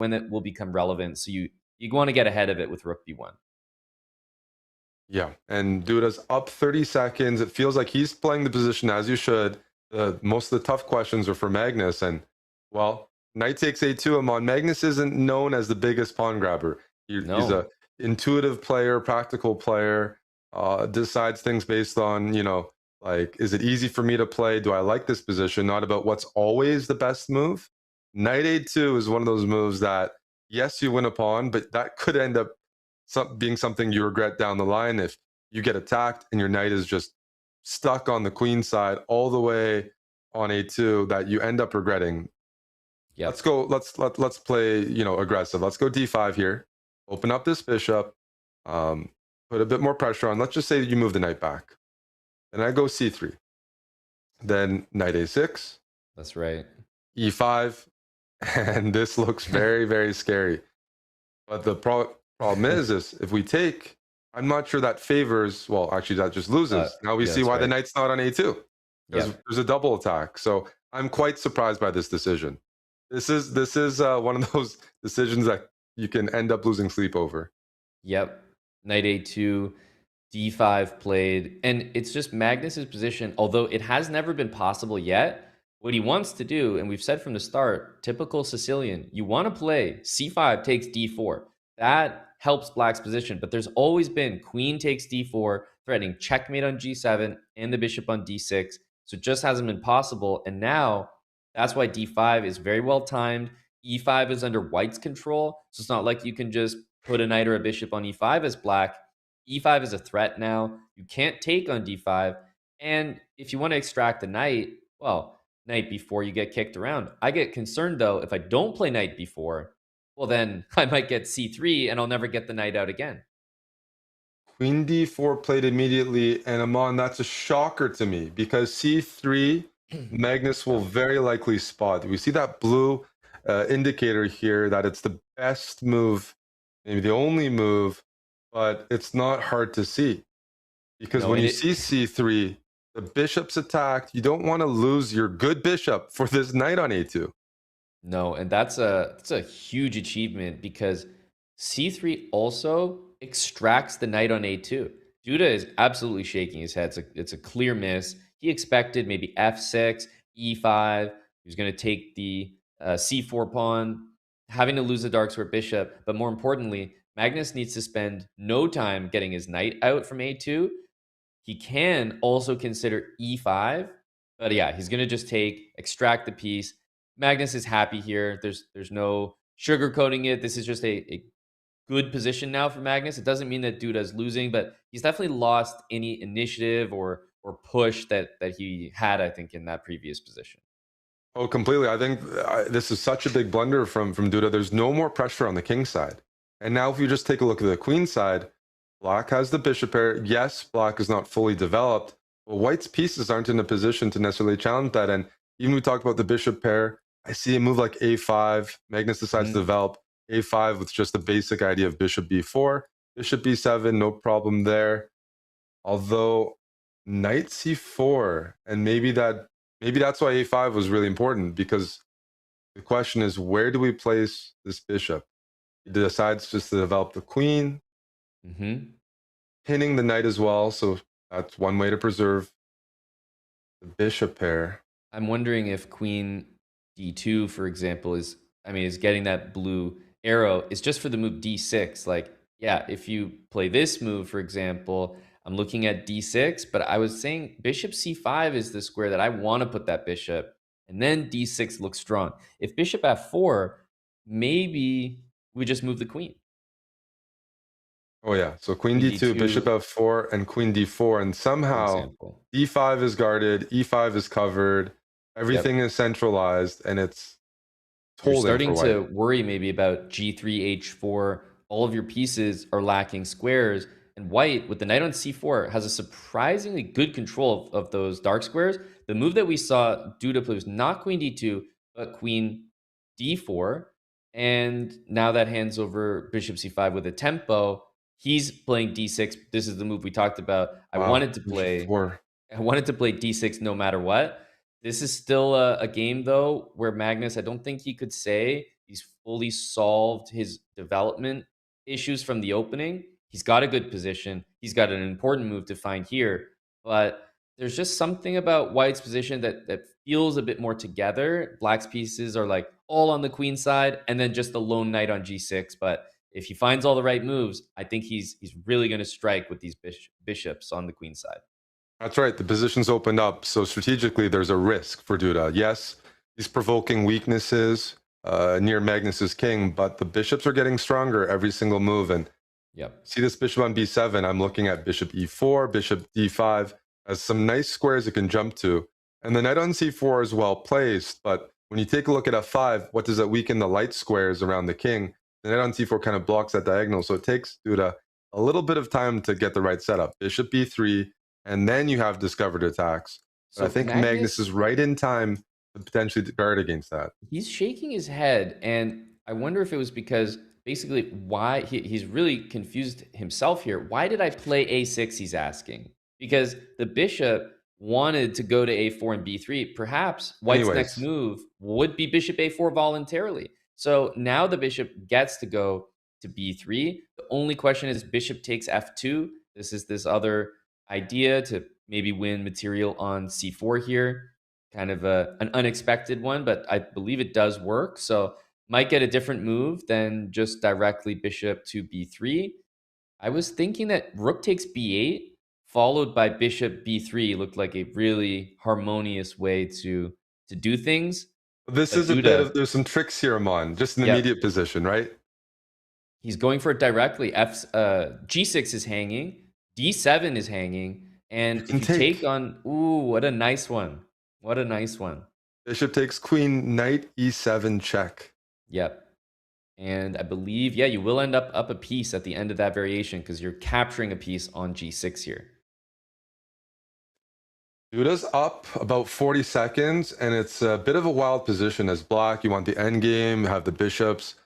when it will become relevant. So you want to get ahead of it with rook b1. Yeah, and Duda's up 30 seconds. It feels like he's playing the position as you should. Most of the tough questions are for Magnus, and well, knight takes a2. Amon Magnus isn't known as the biggest pawn grabber. He's a intuitive player, practical player. Decides things based on, like, is it easy for me to play? Do I like this position? Not about what's always the best move. Knight a2 is one of those moves that, yes, you win a pawn, but that could end up being something you regret down the line if you get attacked and your knight is just stuck on the queen side all the way on a2, that you end up regretting. Yep. Let's go. Let's play, aggressive. Let's go d5 here. Open up this bishop. Put a bit more pressure on. Let's just say you move the knight back. Then I go c3. Then knight a6. That's right. e5. And this looks very, very scary. But the problem is if we take, I'm not sure that favors. Well, actually, that just loses. Now we see why the knight's not on a2. There's a double attack. So I'm quite surprised by this decision. This is one of those decisions that you can end up losing sleep over. Yep. Knight a2, d5 played. And it's just Magnus's position, although it has never been possible yet. What he wants to do, and we've said from the start, typical Sicilian, you want to play c5 takes d4. That helps Black's position. But there's always been queen takes d4, threatening checkmate on g7 and the bishop on d6. So it just hasn't been possible. And now that's why d5 is very well timed. e5 is under White's control. So it's not like you can just put a knight or a bishop on e5 as Black. e5 is a threat now. You can't take on d5. And if you want to extract the knight, well, knight b4, you get kicked around. I get concerned, though, if I don't play knight b4, well, then I might get c3 and I'll never get the knight out again. Queen d4 played immediately, and Amon, that's a shocker to me because c3, Magnus will very likely spot. We see that blue indicator here that it's the best move, maybe the only move, but it's not hard to see. Because when you see c3, the bishop's attacked. You don't want to lose your good bishop for this knight on a2. No, and that's a huge achievement because c3 also extracts the knight on a2. Duda is absolutely shaking his head. It's a clear miss. He expected maybe f6, e5. He was going to take the c4 pawn, having to lose the dark square bishop. But more importantly, Magnus needs to spend no time getting his knight out from a2. He can also consider e5. But yeah, he's going to just extract the piece. Magnus is happy here. There's no sugarcoating it. This is just a good position now for Magnus. It doesn't mean that Duda's losing, but he's definitely lost any initiative or push that he had, I think, in that previous position. Oh, completely. I think this is such a big blunder from Duda. There's no more pressure on the king side. And now if you just take a look at the queen side, Black has the bishop pair. Yes, Black is not fully developed, but White's pieces aren't in a position to necessarily challenge that. And even we talked about the bishop pair, I see a move like a5. Magnus decides to develop a5 with just the basic idea of bishop b4. Bishop b7, no problem there. Although knight c4, and maybe that's why a5 was really important, because the question is, where do we place this bishop? He decides just to develop the queen, pinning the knight as well. So that's one way to preserve the bishop pair. I'm wondering if queen d2, for example, is getting that blue arrow is just for the move d6. Like, yeah, if you play this move, for example, I'm looking at d6, but I was saying bishop c5 is the square that I want to put that bishop, and then d6 looks strong. If bishop f4, maybe we just move the queen. Oh yeah, so queen d2, bishop f4, and queen d4, and somehow d5 is guarded, e5 is covered, everything is centralized, and it's You're starting to worry maybe about g3, h4. All of your pieces are lacking squares, and White, with the knight on c4, has a surprisingly good control of those dark squares. The move that we saw Duda play was not queen d2, but queen d4, and now that hands over bishop c5 with a tempo. He's playing d6. This is the move we talked about. I wanted to play d6 no matter what. This is still a game, though, where Magnus, I don't think he could say he's fully solved his development issues from the opening. He's got a good position. He's got an important move to find here, but there's just something about White's position that feels a bit more together. Black's pieces are like all on the queen side, and then just the lone knight on g6. But if he finds all the right moves, I think he's really going to strike with these bishops on the queen side. That's right. The position's opened up. So strategically, there's a risk for Duda. Yes, he's provoking weaknesses near Magnus's king, but the bishops are getting stronger every single move. And Yep. see this bishop on b7. I'm looking at bishop e4, bishop d5 as some nice squares it can jump to. And the knight on c4 is well placed. But when you take a look at f5, what does it weaken? The light squares around the king. The knight on c4 kind of blocks that diagonal. So it takes Duda a little bit of time to get the right setup. Bishop b3, and then you have discovered attacks. But So I think Magnus is right in time to potentially guard against that. he's shaking his head, and I wonder if it was because basically why he's really confused himself here. Why did I play a6? He's asking because the bishop wanted to go to a4 and b3. Perhaps White's next Anyways, move would be bishop a4 voluntarily. So now the bishop gets to go to b3. The only question is bishop takes f2. This is this other idea to maybe win material on c4 here. Kind of an unexpected one, but I believe it does work. So might get a different move than just directly bishop to b3. I was thinking that rook takes b8 followed by bishop b3 looked like a really harmonious way to do things. this But is a bit Duda, of, there's some tricks here, Amon, just in the yep, immediate position, right? he's going for it directly. G6 is hanging, d7 is hanging, You and can if you take take. on, ooh, what a nice one. What a nice one. Bishop takes queen, knight e7 check. Yep. And I believe, yeah, you will end up a piece at the end of that variation because you're capturing a piece on g6 here. Duda's up about 40 seconds, and it's a bit of a wild position as black. You want the endgame, have the bishops,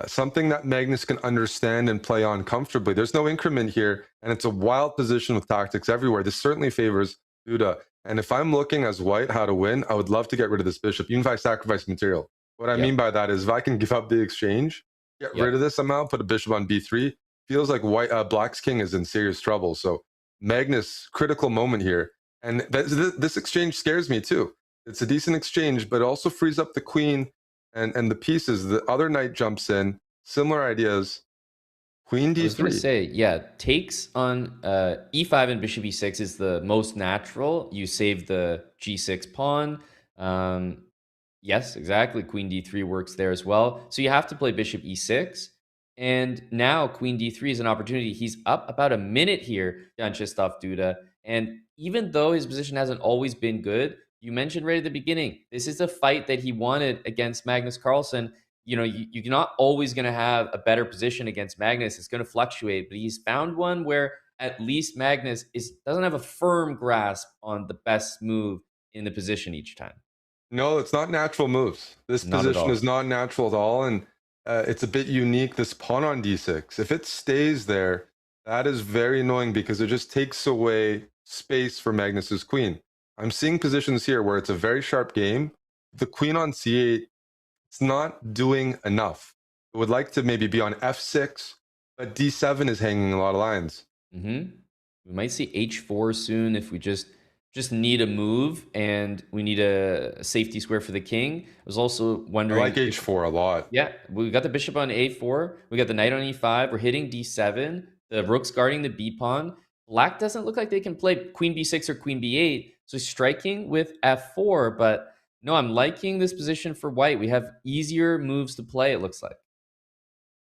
something that Magnus can understand and play on comfortably. There's no increment here, and it's a wild position with tactics everywhere. This certainly favors Duda. And if I'm looking as white how to win, I would love to get rid of this bishop, even if I sacrifice material. What I mean Yep. by that is if I can give up the exchange, get rid of Yep. this amount, put a bishop on b3, feels like black's king is in serious trouble. So Magnus, critical moment here. And this exchange scares me too. It's a decent exchange, but it also frees up the queen and the pieces. The other knight jumps in. Similar ideas. Queen I was gonna d3. say, yeah, takes on e5 and bishop e6 is the most natural. You save the g6 pawn. Um, yes, exactly. Queen d3 works there as well. So you have to play bishop e6. And now queen d3 is an opportunity. He's up about a minute here, Jan-Krzysztof Duda. And even though his position hasn't always been good, you mentioned right at the beginning, this is a fight that he wanted against Magnus Carlsen. You know, you're not always going to have a better position against Magnus. It's going to fluctuate, but he's found one where at least Magnus doesn't have a firm grasp on the best move in the position each time. No, it's not natural moves. This Not at position all. is not natural at all. And it's a bit unique. This pawn on d6, if it stays there, that is very annoying because it just takes away space for Magnus's queen. I'm seeing positions here where it's a very sharp game. The queen on c8, it's not doing enough. It would like to maybe be on f6, but d7 is hanging a lot of lines. We might see h4 soon if we just need a move and we need a safety square for the king. I was also I wondering like if, h4 a lot. yeah, we got the bishop on a4. We got the knight on e5. We're hitting d7. The rook's guarding the b pawn. Black doesn't look like they can play queen b6 or queen b8. So striking with f4. But no, I'm liking this position for white. We have easier moves to play, it looks like.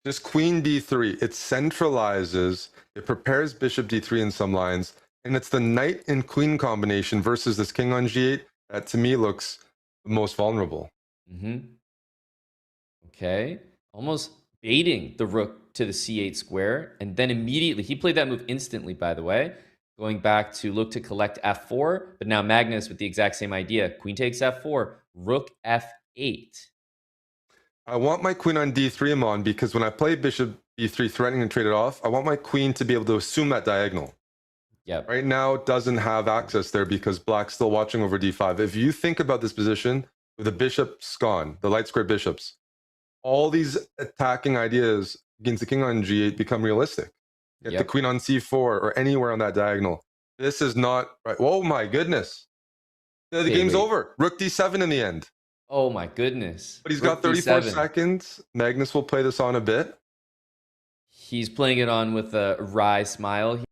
Just queen d3, it centralizes, it prepares bishop d3 in some lines, and it's the knight and queen combination versus this king on g8 that to me looks the most vulnerable. Okay. Almost baiting the rook to the c8 square. And then immediately, he played that move instantly, by the way. Going back to look to collect f4. But now Magnus with the exact same idea. Queen takes f4. Rook f8. I want my queen on d3, Amon, because when I play bishop b3 threatening to trade it off, I want my queen to be able to assume that diagonal. Yep. Right now, it doesn't have access there because black's still watching over d5. If you think about this position with the bishops gone, the light square bishops, all these attacking ideas against the king on g8 become realistic. Get the Yep. queen on c4 or anywhere on that diagonal. This is not right. Oh my goodness. The Okay, game's wait. over. Rook d7 in the end. Oh my goodness. But he's Rook got 34 d7. seconds. Magnus will play this on a bit. He's playing it on with a wry smile here.